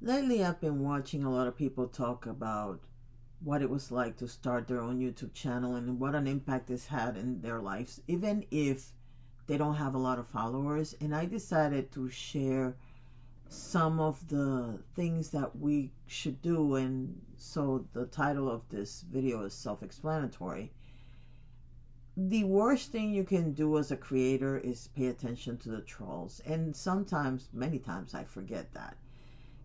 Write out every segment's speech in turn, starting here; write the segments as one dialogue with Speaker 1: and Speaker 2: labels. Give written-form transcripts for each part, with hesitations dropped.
Speaker 1: Lately, I've been watching a lot of people talk about what it was like to start their own YouTube channel and what an impact it's had in their lives, even if they don't have a lot of followers. And I decided to share some of the things that we should do. And so the title of this video is self explanatory. The worst thing you can do as a creator is pay attention to the trolls. And sometimes, many times, I forget that.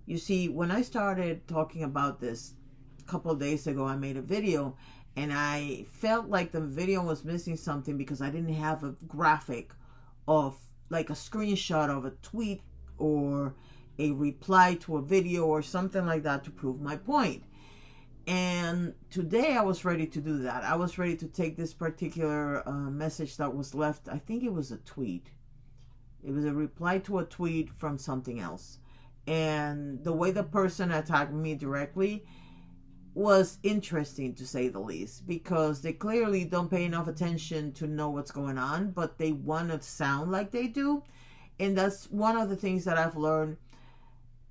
Speaker 1: You see, when I started talking about this a couple of days ago, I made a video and I felt like the video was missing something because I didn't have a graphic of like a screenshot of a tweet or a reply to a video or something like that to prove my point. And today I was ready to do that. I was ready to take this particular message that was left. I think it was a tweet. It was a reply to a tweet from something else. And the way the person attacked me directly was interesting, to say the least, because they clearly don't pay enough attention to know what's going on, but they want to sound like they do. And that's one of the things that I've learned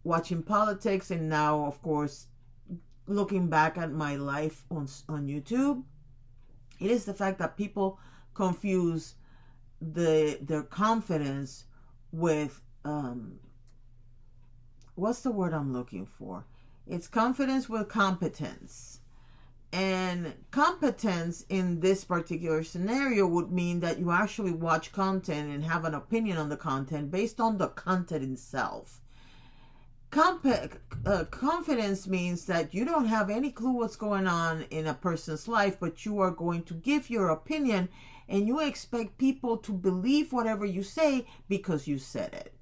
Speaker 1: watching politics, and now, of course, looking back at my life on YouTube. It is the fact that people confuse their confidence with what's the word I'm looking for? It's confidence with competence. And competence in this particular scenario would mean that you actually watch content and have an opinion on the content based on the content itself. Confidence means that you don't have any clue what's going on in a person's life, but you are going to give your opinion and you expect people to believe whatever you say because you said it.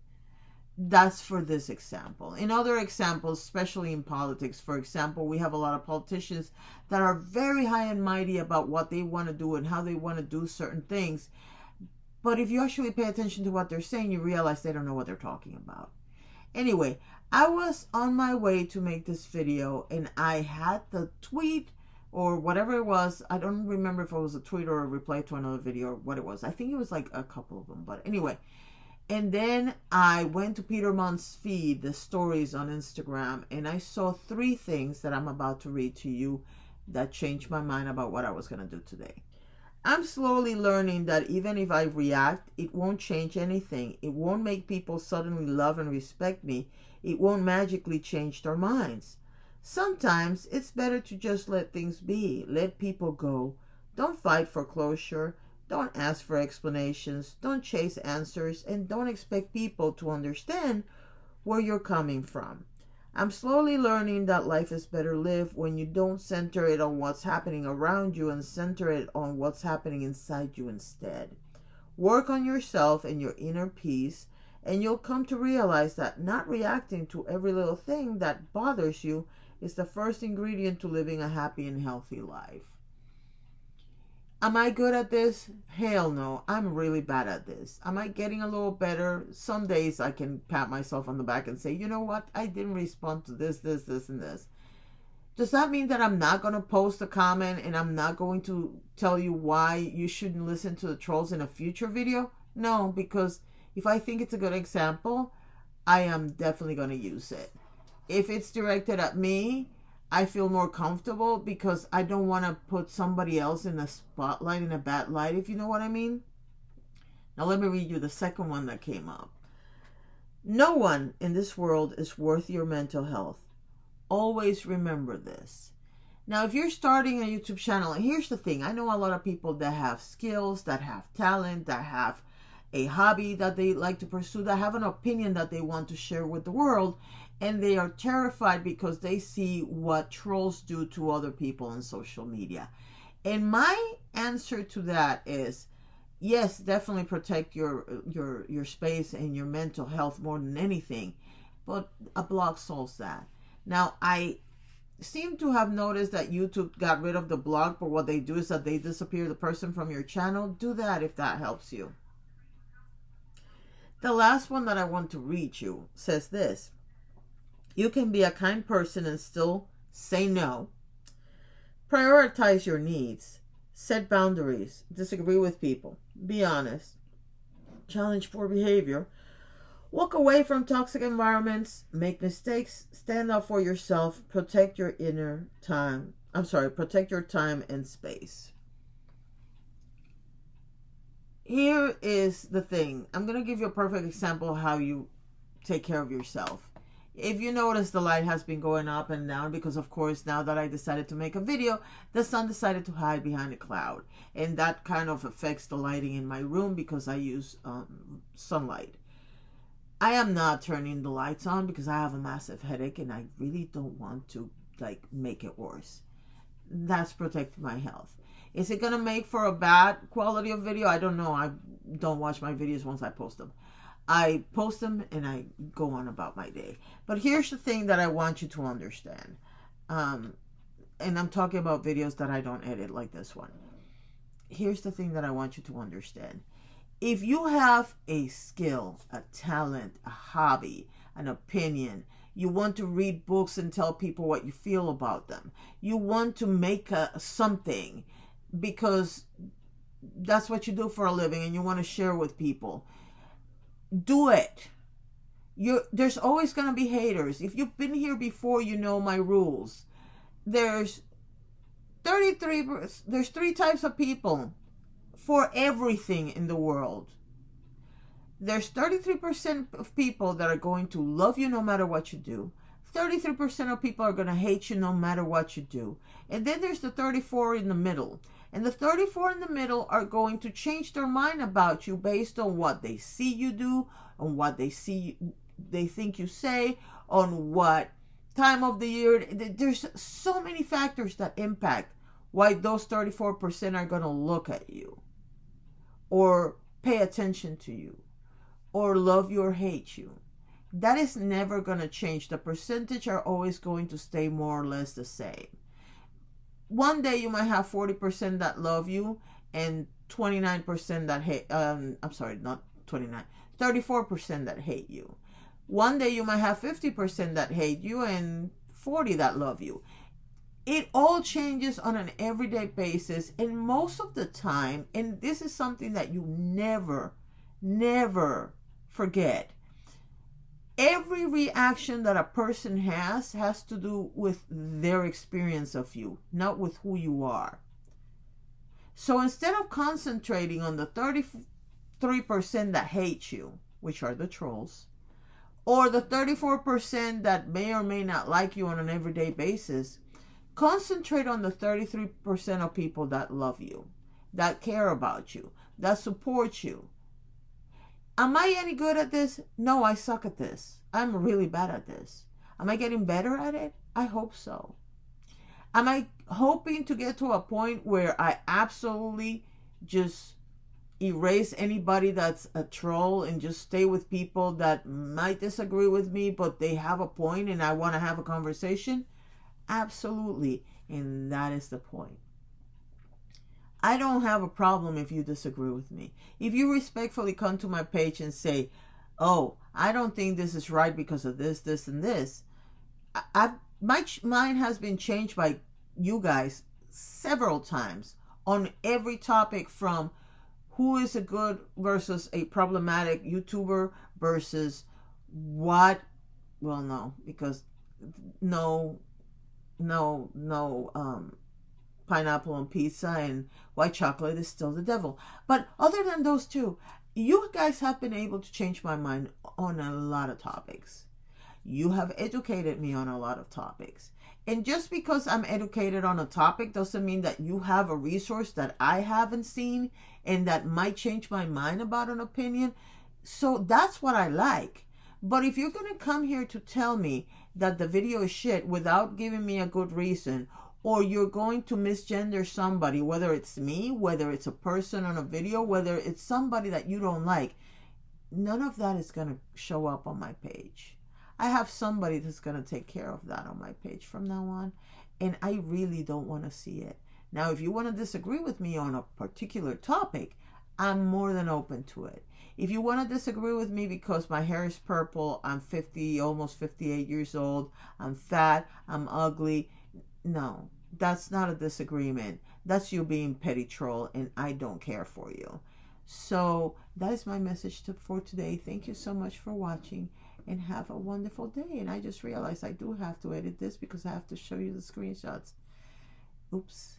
Speaker 1: That's for this example. In other examples, especially in politics, for example, we have a lot of politicians that are very high and mighty about what they want to do and how they want to do certain things. But if you actually pay attention to what they're saying, you realize they don't know what they're talking about. Anyway, I was on my way to make this video and I had the tweet or whatever it was. I don't remember if it was a tweet or a reply to another video or what it was. I think it was like a couple of them. But anyway, and then I went to Peter Mont's feed, the stories on Instagram, and I saw 3 things that I'm about to read to you that changed my mind about what I was going to do today. I'm slowly learning that even if I react, it won't change anything. It won't make people suddenly love and respect me. It won't magically change their minds. Sometimes it's better to just let things be. Let people go. Don't fight for closure. Don't ask for explanations. Don't chase answers. And don't expect people to understand where you're coming from. I'm slowly learning that life is better lived when you don't center it on what's happening around you and center it on what's happening inside you instead. Work on yourself and your inner peace, and you'll come to realize that not reacting to every little thing that bothers you is the first ingredient to living a happy and healthy life. Am I good at this? Hell no. I'm really bad at this. Am I getting a little better? Some days I can pat myself on the back and say, you know what? I didn't respond to this, and this. Does that mean that I'm not going to post a comment and I'm not going to tell you why you shouldn't listen to the trolls in a future video? No, because if I think it's a good example, I am definitely going to use it. If it's directed at me, I feel more comfortable because I don't want to put somebody else in the spotlight in a bad light, if you know what I mean. Now let me read you the second one that came up. No one in this world is worth your mental health. Always remember this. Now, if you're starting a YouTube channel, and here's the thing, I know a lot of people that have skills, that have talent, that have a hobby that they like to pursue, that have an opinion that they want to share with the world, and they are terrified because they see what trolls do to other people on social media. And my answer to that is, yes, definitely protect your space and your mental health more than anything. But a blog solves that. Now, I seem to have noticed that YouTube got rid of the blog, but what they do is that they disappear the person from your channel. Do that if that helps you. The last one that I want to read you says this. You can be a kind person and still say no. Prioritize your needs. Set boundaries. Disagree with people. Be honest. Challenge poor behavior. Walk away from toxic environments, make mistakes, stand up for yourself, protect your inner time. Protect your time and space. Here is the thing. I'm going to give you a perfect example of how you take care of yourself. If you notice, the light has been going up and down because, of course, now that I decided to make a video, the sun decided to hide behind a cloud. And that kind of affects the lighting in my room because I use sunlight. I am not turning the lights on because I have a massive headache and I really don't want to make it worse. That's protecting my health. Is it going to make for a bad quality of video? I don't know. I don't watch my videos once I post them. I post them and I go on about my day. But here's the thing that I want you to understand. And I'm talking about videos that I don't edit like this one. Here's the thing that I want you to understand. If you have a skill, a talent, a hobby, an opinion, you want to read books and tell people what you feel about them, you want to make something because that's what you do for a living and you want to share with people, do it. There's always going to be haters. If you've been here before, you know my rules. There's 3 types of people for everything in the world. There's 33% of people that are going to love you no matter what you do. 33% of people are going to hate you no matter what you do. And then there's the 34 in the middle. And the 34 in the middle are going to change their mind about you based on what they see you do, on what they think you say, on what time of the year. There's so many factors that impact why those 34% are going to look at you, or pay attention to you, or love you or hate you. That is never going to change. The percentage are always going to stay more or less the same. One day you might have 40% that love you and 29% that hate, 34% that hate you. One day you might have 50% that hate you and 40 that love you. It all changes on an everyday basis, and most of the time, and this is something that you never forget, every reaction that a person has to do with their experience of you, not with who you are. So instead of concentrating on the 33% that hate you, which are the trolls, or the 34% that may or may not like you on an everyday basis, concentrate on the 33% of people that love you, that care about you, that support you. Am I any good at this? No, I suck at this. I'm really bad at this. Am I getting better at it? I hope so. Am I hoping to get to a point where I absolutely just erase anybody that's a troll and just stay with people that might disagree with me, but they have a point and I want to have a conversation? Absolutely. And that is the point. I don't have a problem if you disagree with me. If you respectfully come to my page and say, oh, I don't think this is right because of this, this, and this. My mind has been changed by you guys several times on every topic, from who is a good versus a problematic YouTuber versus what, well, no, because no pineapple on pizza and white chocolate is still the devil. But other than those two, you guys have been able to change my mind on a lot of topics. You have educated me on a lot of topics. And just because I'm educated on a topic doesn't mean that you have a resource that I haven't seen and that might change my mind about an opinion. So that's what I like. But if you're going to come here to tell me that the video is shit without giving me a good reason, or you're going to misgender somebody, whether it's me, whether it's a person on a video, whether it's somebody that you don't like, none of that is going to show up on my page. I have somebody that's going to take care of that on my page from now on, and I really don't want to see it. Now, if you want to disagree with me on a particular topic, I'm more than open to it. If you want to disagree with me because my hair is purple, I'm 50, almost 58 years old, I'm fat, I'm ugly, no, that's not a disagreement. That's you being petty troll, and I don't care for you. So that is my message for today. Thank you so much for watching, and have a wonderful day. And I just realized I do have to edit this because I have to show you the screenshots. Oops.